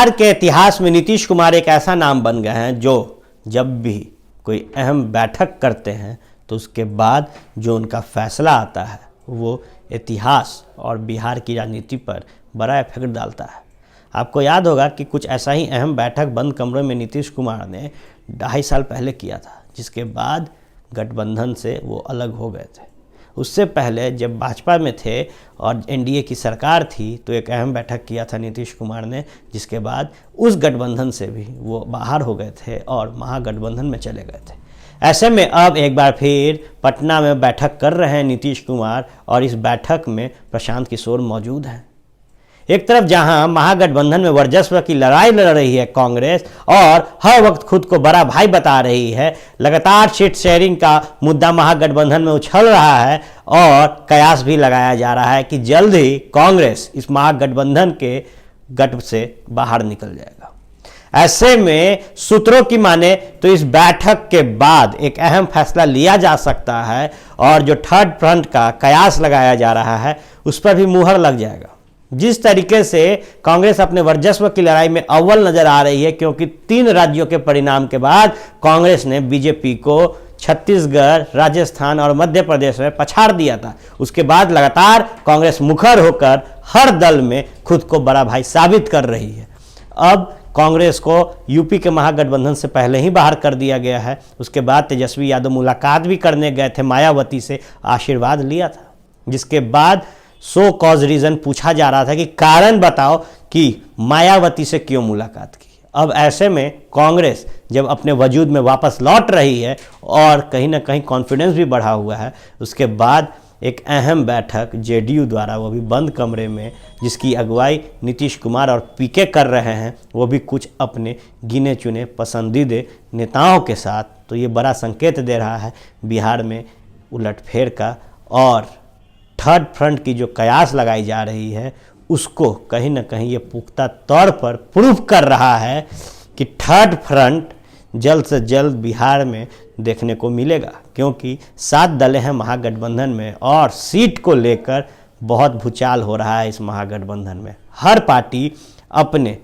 बिहार के इतिहास में नीतीश कुमार एक ऐसा नाम बन गए हैं जो जब भी कोई अहम बैठक करते हैं तो उसके बाद जो उनका फैसला आता है वो इतिहास और बिहार की राजनीति पर बड़ा इफेक्ट डालता है। आपको याद होगा कि कुछ ऐसा ही अहम बैठक बंद कमरे में नीतीश कुमार ने 2.5 साल पहले किया था, जिसके बाद गठबंधन से वो अलग हो गए थे। उससे पहले जब भाजपा में थे और एनडीए की सरकार थी तो एक अहम बैठक किया था नीतीश कुमार ने, जिसके बाद उस गठबंधन से भी वो बाहर हो गए थे और महागठबंधन में चले गए थे। ऐसे में अब एक बार फिर पटना में बैठक कर रहे हैं नीतीश कुमार और इस बैठक में प्रशांत किशोर मौजूद हैं। एक तरफ जहां महागठबंधन में वर्चस्व की लड़ाई लड़ रही है कांग्रेस और हर वक्त खुद को बड़ा भाई बता रही है, लगातार सीट शेयरिंग का मुद्दा महागठबंधन में उछल रहा है और कयास भी लगाया जा रहा है कि जल्द ही कांग्रेस इस महागठबंधन के गठ से बाहर निकल जाएगा। ऐसे में सूत्रों की माने तो इस बैठक के बाद एक अहम फैसला लिया जा सकता है और जो थर्ड फ्रंट का कयास लगाया जा रहा है उस पर भी मुहर लग जाएगा। जिस तरीके से कांग्रेस अपने वर्चस्व की लड़ाई में अव्वल नजर आ रही है, क्योंकि 3 राज्यों के परिणाम के बाद कांग्रेस ने बीजेपी को छत्तीसगढ़, राजस्थान और मध्य प्रदेश में पछाड़ दिया था। उसके बाद लगातार कांग्रेस मुखर होकर हर दल में खुद को बड़ा भाई साबित कर रही है। अब कांग्रेस को यूपी के महागठबंधन से पहले ही बाहर कर दिया गया है। उसके बाद तेजस्वी यादव मुलाकात भी करने गए थे, मायावती से आशीर्वाद लिया था, जिसके बाद सो कॉज रीजन पूछा जा रहा था कि कारण बताओ कि मायावती से क्यों मुलाकात की। अब ऐसे में कांग्रेस जब अपने वजूद में वापस लौट रही है और कहीं ना कहीं कॉन्फिडेंस भी बढ़ा हुआ है, उसके बाद एक अहम बैठक जेडीयू द्वारा, वो भी बंद कमरे में, जिसकी अगुवाई नीतीश कुमार और पीके कर रहे हैं, वो भी कुछ अपने गिने चुने पसंदीदे नेताओं के साथ, तो ये बड़ा संकेत दे रहा है बिहार में उलटफेर का। और थर्ड फ्रंट की जो कयास लगाई जा रही है उसको कहीं ना कहीं ये पुख्ता तौर पर प्रूफ कर रहा है कि थर्ड फ्रंट जल्द से जल्द बिहार में देखने को मिलेगा, क्योंकि 7 दलें हैं महागठबंधन में और सीट को लेकर बहुत भूचाल हो रहा है इस महागठबंधन में। हर पार्टी अपने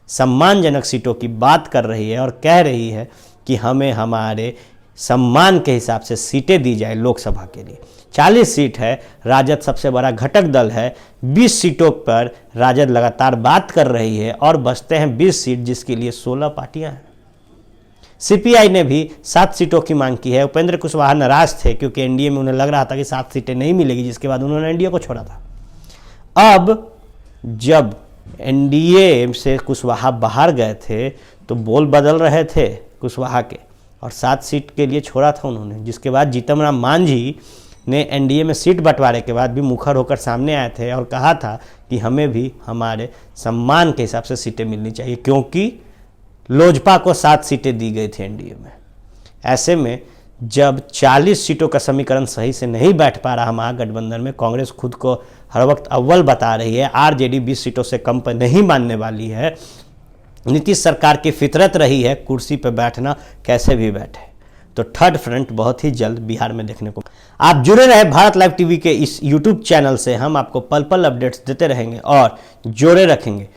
सम्मानजनक सीटों की बात कर रही है और कह रही है कि हमें हमारे सम्मान के हिसाब से सीटें दी जाए। लोकसभा के लिए 40 सीट है, राजद सबसे बड़ा घटक दल है, 20 सीटों पर राजद लगातार बात कर रही है और बचते हैं 20 सीट, जिसके लिए 16 पार्टियां हैं। सीपीआई ने भी 7 सीटों की मांग की है। उपेंद्र कुशवाहा नाराज थे क्योंकि एनडीए में उन्हें लग रहा था कि 7 सीटें नहीं मिलेगी, जिसके बाद उन्होंने एनडीए को छोड़ा था। अब जब एनडीए से कुशवाहा बाहर गए थे तो बोल बदल रहे थे कुशवाहा के और 7 सीट के लिए छोड़ा था उन्होंने, जिसके बाद जीतन राम मांझी ने एनडीए में सीट बंटवारे के बाद भी मुखर होकर सामने आए थे और कहा था कि हमें भी हमारे सम्मान के हिसाब से सीटें मिलनी चाहिए, क्योंकि लोजपा को 7 सीटें दी गई थी एनडीए में। ऐसे में जब 40 सीटों का समीकरण सही से नहीं बैठ पा रहा महागठबंधन में, कांग्रेस खुद को हर वक्त अव्वल बता रही है, आरजेडी 20 सीटों से कम पर नहीं मानने वाली है। नीतीश सरकार की फितरत रही है कुर्सी पर बैठना, कैसे भी बैठे। तो थर्ड फ्रंट बहुत ही जल्द बिहार में देखने को। आप जुड़े रहे भारत लाइव टीवी के इस यूट्यूब चैनल से। हम आपको पल पल अपडेट्स देते रहेंगे और जोड़े रखेंगे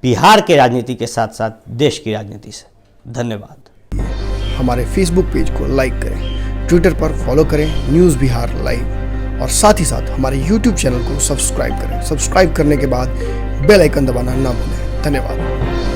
बिहार के राजनीति के साथ साथ देश की राजनीति से। धन्यवाद। हमारे फेसबुक पेज को लाइक करें, ट्विटर पर फॉलो करें न्यूज़ बिहार लाइव, और साथ ही साथ हमारे यूट्यूब चैनल को सब्सक्राइब करें। सब्सक्राइब करने के बाद बेल आइकन दबाना ना भूलें। धन्यवाद।